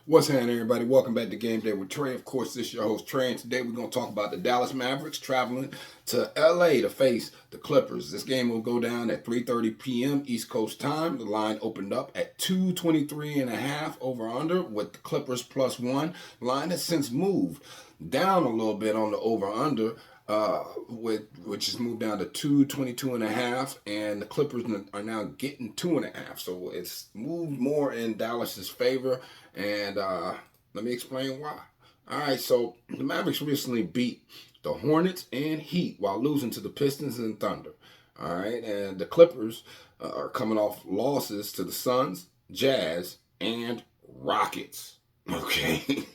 What's happening, everybody? Welcome back to Game Day with Trey. Of course, this is your host, Trey, and today we're going to talk about the Dallas Mavericks traveling to LA to face the Clippers. This game will go down at 3:30 p.m. East Coast time. The line opened up at 223.5 over under with the Clippers +1. Line has since moved down a little bit on the over under. Which has moved down to 222.5, and the Clippers are now getting 2.5. So it's moved more in Dallas's favor, and let me explain why. All right, so the Mavericks recently beat the Hornets and Heat while losing to the Pistons and Thunder. All right, and the Clippers are coming off losses to the Suns, Jazz, and Rockets. Okay.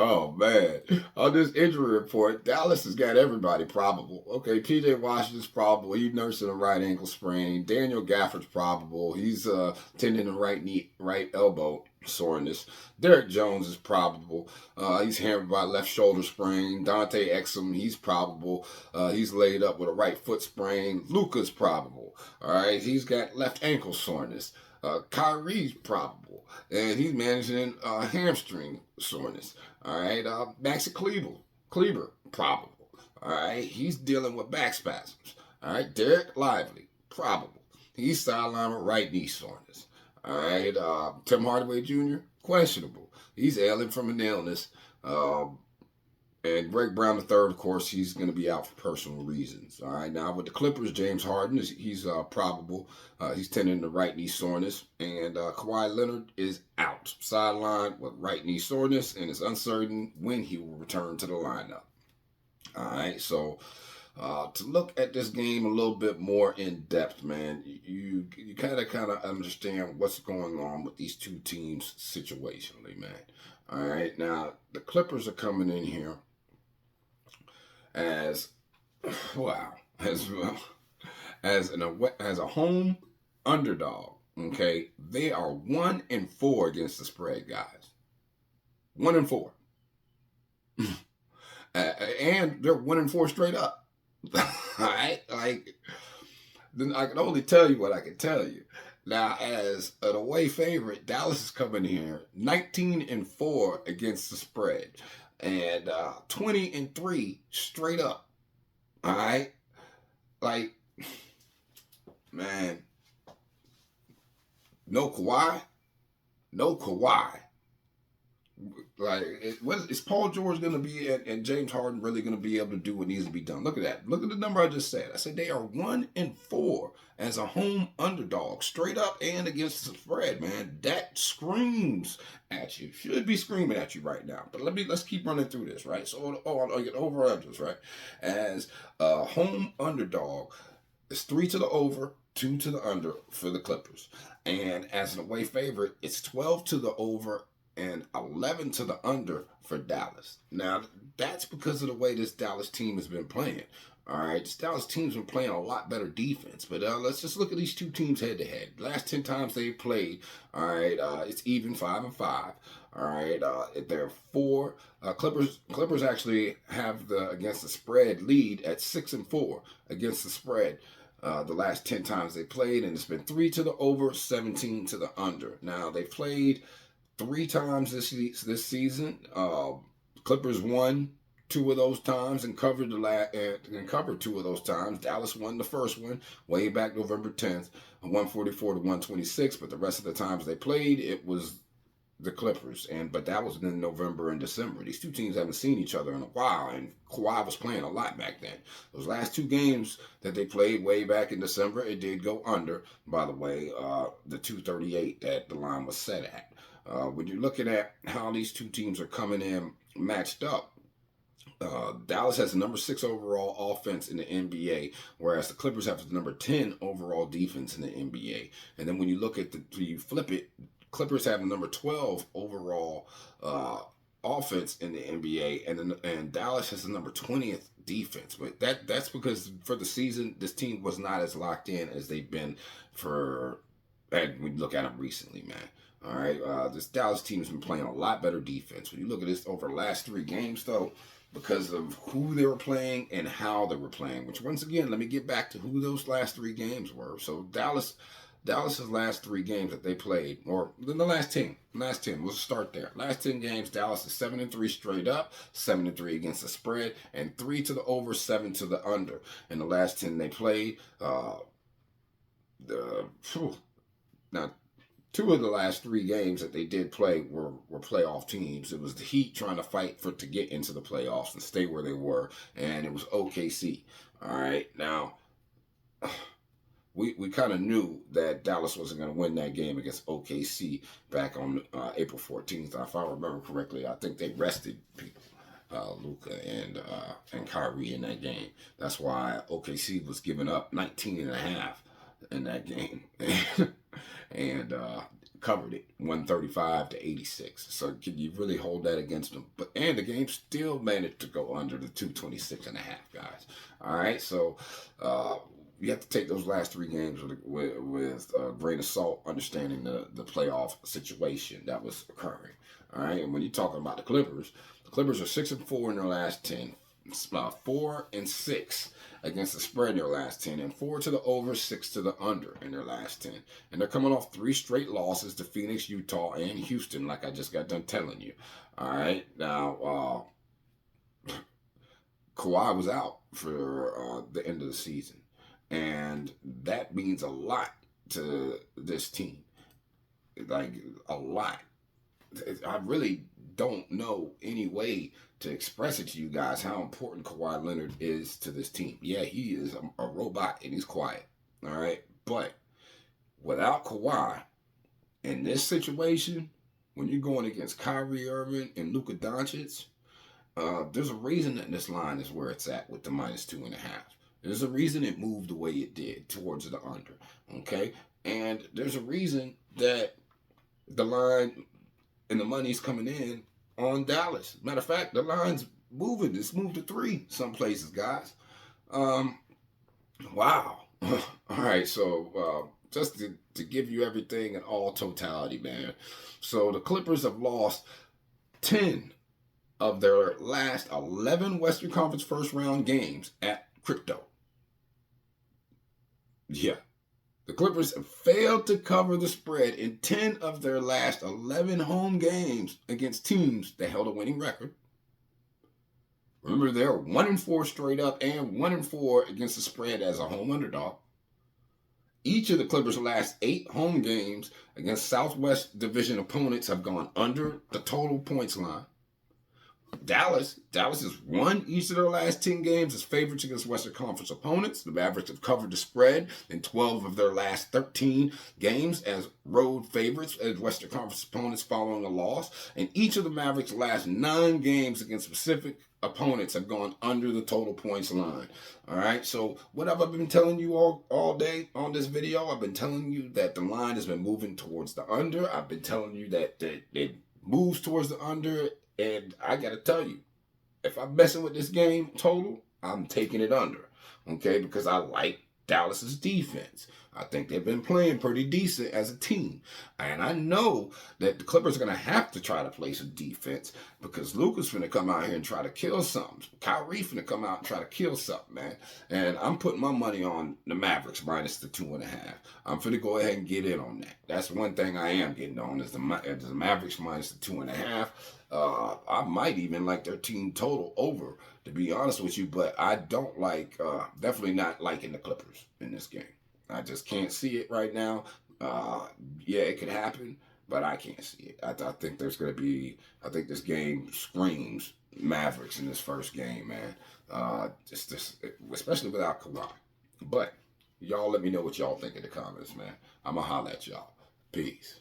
Oh man, on this injury report, Dallas has got everybody probable. Okay, PJ Washington's probable. He's nursing a right ankle sprain. Daniel Gafford's probable. He's tending the right knee, right elbow soreness. Derek Jones is probable. He's hampered by left shoulder sprain. Dante Exum, he's probable. He's laid up with a right foot sprain. Luka's probable. All right, he's got left ankle soreness. Kyrie's probable, and he's managing hamstring soreness. All right, Maxi Kleber, probable. All right, he's dealing with back spasms. All right, Derek Lively, probable. He's sidelined with right knee soreness. All right, Tim Hardaway Jr., questionable. He's ailing from an illness. And Greg Brown III, of course, he's going to be out for personal reasons. All right, now with the Clippers, James Harden, he's probable. He's tending to right knee soreness. And Kawhi Leonard is out, sidelined with right knee soreness, and it's uncertain when he will return to the lineup. All right, so to look at this game a little bit more in depth, man, you kind of understand what's going on with these two teams situationally, man. All right, now the Clippers are coming in here as wow, as a home underdog. Okay, they are 1-4 against the spread, guys. 1-4, and they're 1-4 straight up. All right, like then I can only tell you what I can tell you. Now, as an away favorite, Dallas is coming here 19-4 against the spread, and 20-3 straight up. All right, like, man, no Kawhi. Like, is Paul George going to be and James Harden really going to be able to do what needs to be done? Look at that. Look at the number I just said. I said they are 1-4 as a home underdog, straight up and against the spread, man. That screams at you. Should be screaming at you right now. But let's keep running through this, right? So, I'll get over unders, right? As a home underdog, it's 3 to the over, 2 to the under for the Clippers. And as an away favorite, it's 12 to the over and 11 to the under for Dallas. Now, that's because of the way this Dallas team has been playing. All right, this Dallas team's been playing a lot better defense. But let's just look at these two teams head to head. Last 10 times they've played, all right, it's even 5-5. All right, there are 4. Clippers actually have against the spread lead at 6-4 against the spread. The last 10 times they played, and it's been 3 to the over, 17 to the under. Now, they played 3 times this season. Clippers won 2 of those times and covered 2 of those times. Dallas won the first one way back November 10th, 144 to 126. But the rest of the times they played, it was the Clippers, but that was in November and December. These two teams haven't seen each other in a while, and Kawhi was playing a lot back then. Those last 2 games that they played way back in December, it did go under, by the way, the 238 that the line was set at. When you're looking at how these two teams are coming in matched up, Dallas has the number 6 overall offense in the NBA, whereas the Clippers have the number 10 overall defense in the NBA. And then when you look at you flip it, Clippers have the number 12 overall offense in the NBA, and Dallas has the number 20th defense. But that's because for the season, this team was not as locked in as they've been when you look at them recently, man. All right, this Dallas team has been playing a lot better defense. When you look at this over the last 3 games, though, because of who they were playing and how they were playing, which once again, let me get back to who those last 3 games were. So Dallas Dallas's last 3 games that they played, or the last 10, we'll start there. Last 10 games, Dallas is 7-3 straight up, 7-3 against the spread, and 3 to the over, 7 to the under. In the last 10 they played, now 2 of the last 3 games that they did play were playoff teams. It was the Heat trying to fight to get into the playoffs and stay where they were, and it was OKC. All right, now we kind of knew that Dallas wasn't going to win that game against OKC back on April 14th. If I remember correctly, I think they rested people, Luka and Kyrie in that game. That's why OKC was giving up 19.5 in that game and covered it 135-86. So can you really hold that against them? And the game still managed to go under the 226.5, guys. All right, so you have to take those last 3 games with a grain of salt, understanding the playoff situation that was occurring. All right, and when you're talking about the Clippers are 6-4 in their last 10, 4-6 against the spread in their last 10, and 4 to the over, 6 to the under in their last 10. And they're coming off 3 straight losses to Phoenix, Utah, and Houston, like I just got done telling you. All right, now Kawhi was out for the end of the season. And that means a lot to this team. Like, a lot. I really don't know any way to express it to you guys how important Kawhi Leonard is to this team. Yeah, he is a robot and he's quiet. All right? But without Kawhi, in this situation, when you're going against Kyrie Irving and Luka Doncic, there's a reason that this line is where it's at with the -2.5. There's a reason it moved the way it did towards the under, okay? And there's a reason that the line and the money's coming in on Dallas. Matter of fact, the line's moving. It's moved to 3 some places, guys. Wow. All right, so just to give you everything in all totality, man. So the Clippers have lost 10 of their last 11 Western Conference first round games at crypto. Yeah. The Clippers have failed to cover the spread in 10 of their last 11 home games against teams that held a winning record. Remember, they're 1-4 straight up and 1-4 against the spread as a home underdog. Each of the Clippers' last 8 home games against Southwest Division opponents have gone under the total points line. Dallas has won each of their last 10 games as favorites against Western Conference opponents. The Mavericks have covered the spread in 12 of their last 13 games as road favorites as Western Conference opponents following a loss. And each of the Mavericks' last 9 games against specific opponents have gone under the total points line. All right, so what have I been telling you all day on this video? I've been telling you that the line has been moving towards the under. I've been telling you that it moves towards the under. And I got to tell you, if I'm messing with this game total, I'm taking it under, okay? Because I like Dallas's defense. I think they've been playing pretty decent as a team. And I know that the Clippers are going to have to try to play some defense because Luka's finna come out here and try to kill something. Kyrie finna come out and try to kill something, man. And I'm putting my money on the Mavericks minus the 2.5. I'm finna go ahead and get in on that. That's one thing I am getting on is the Mavericks minus the 2.5. I might even like their team total over, to be honest with you, but I don't like, definitely not liking the Clippers in this game. I just can't see it right now. Yeah, it could happen, but I can't see it. I think there's going to be, I think this game screams Mavericks in this first game, man. Especially without Kawhi. But y'all let me know what y'all think in the comments, man. I'm going to holler at y'all. Peace.